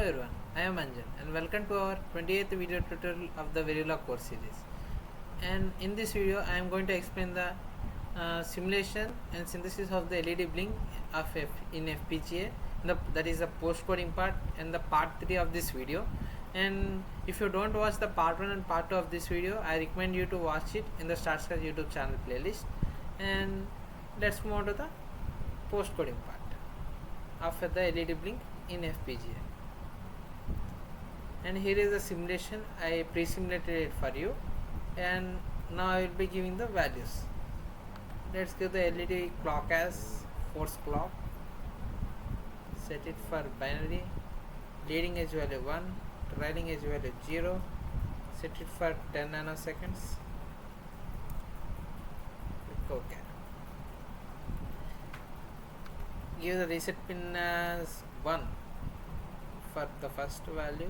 everyone, I am Anjan and welcome to our 28th video tutorial of the Verilog course series. And in this video, I am going to explain the simulation and synthesis of the LED blink in FPGA. That is the post coding part and the part 3 of this video. And if you don't watch the part 1 and part 2 of this video, I recommend you to watch it in the Start Scratch YouTube channel playlist. And let's move on to the post coding part of the LED blink in FPGA. And here is the simulation. I pre-simulated it for you, and now I will be giving the values. Let's give the LED clock as force clock, set it for binary, leading edge value 1, trailing edge value 0, set it for 10 nanoseconds, click OK. Give the reset pin as 1 for the first value,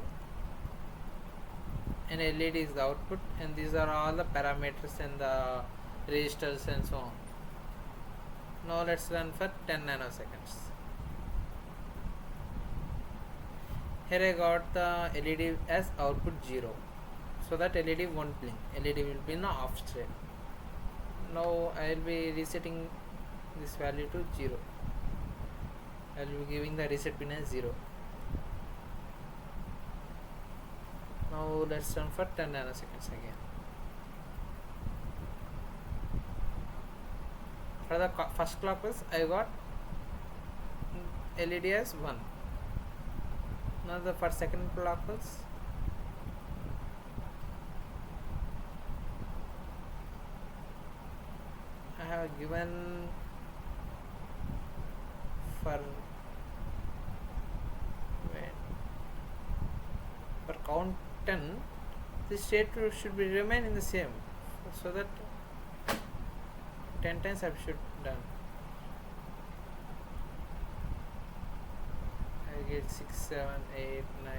and LED is the output, and these are all the parameters and the registers and so on. Now let's run for 10 nanoseconds. Here I got the LED as output 0, so that LED won't blink. LED will be in the off state. Now I will be resetting this value to 0. I will be giving the reset pin as 0. Now let's run for 10 nanoseconds again. For the first clock pulse, I got LED as 1. Now for second clock pulse, I have given for count 10, this state should be remain in the same, so that 10 times I should done. I get 6, 7, 8, 9.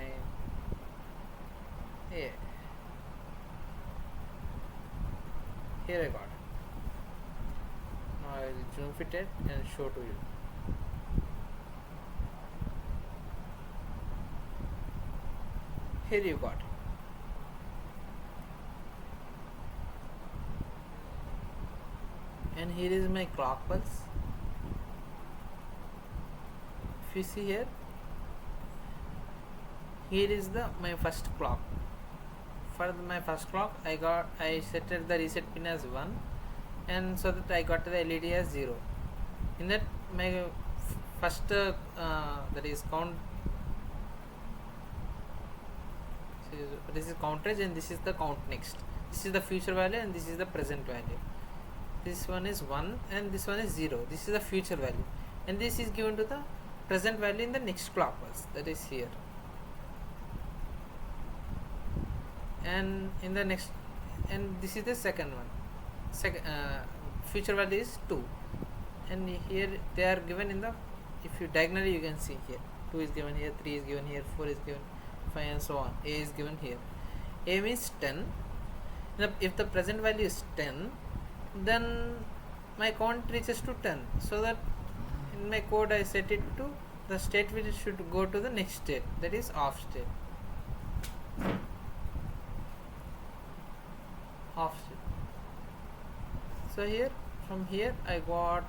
Yeah. Here I got it. Now I will zoom fit it and show to you. Here you got it. And here is my clock pulse. If you see here is my first clock. For my first clock, I set the reset pin as 1, and so that I got the LED as 0. In that, my first that is count. This is countage, and this is the count next. This is the future value, and this is the present value. This one is 1 and this one is 0. This is the future value, and this is given to the present value in the next clock pulse, that is here. And in the next, and this is the second one. Future value is 2, and here they are given in the, if you diagonally you can see here 2 is given here, 3 is given here, 4 is given, 5 and so on. A is given here. A means 10. If the present value is 10, then my count reaches to 10, so that in my code I set it to the state which should go to the next state, that is off state. Off state. So here, from here I got,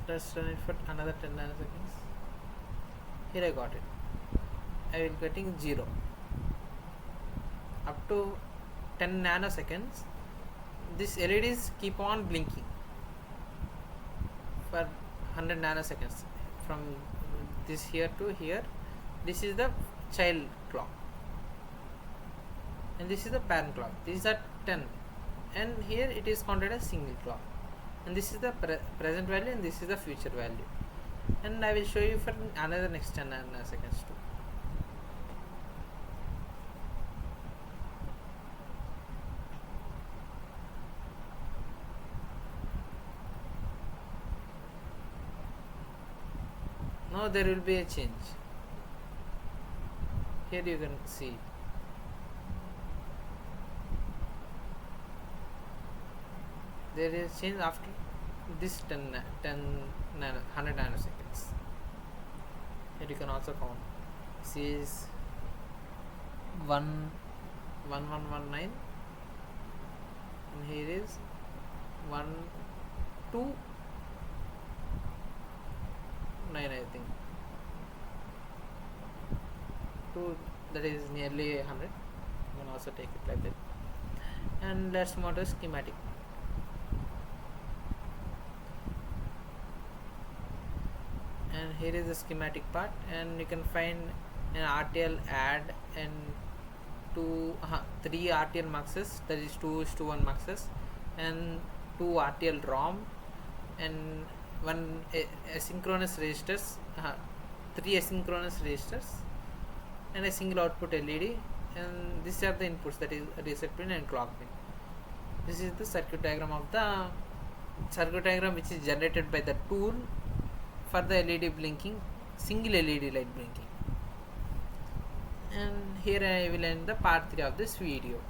let's run it for another 10 nanoseconds. Here I got it. I will getting 0 up to 10 nanoseconds. This LEDs keep on blinking for 100 nanoseconds. From this here to here, this is the child clock, and this is the parent clock. These are 10, and here it is counted as single clock, and this is the present value, and this is the future value. And I will show you for another next 10 nanoseconds too. Now there will be a change. Here you can see. There is change after this 100 nanoseconds. Here you can also count. This is 1119, and here is 129, I think. 2, that is nearly 100. You can also take it like that. And let's move to schematic. And here is the schematic part, and you can find an RTL add and 3 RTL muxes, that is 2:1 muxes, and 2 RTL ROM, and 1 asynchronous registers, 3 asynchronous registers, and a single output LED. And these are the inputs, that is a reset pin and clock pin. This is the circuit diagram which is generated by the tool for the LED blinking, single LED light blinking. And here I will end the part 3 of this video.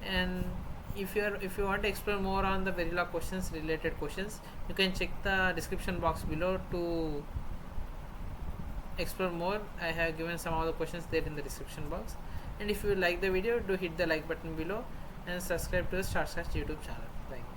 And if you want to explore more on the Verilog questions, related questions, you can check the description box below to explore more. I have given some of the questions there in the description box. And if you like the video, do hit the like button below and subscribe to the StarScratch YouTube channel. Thank you.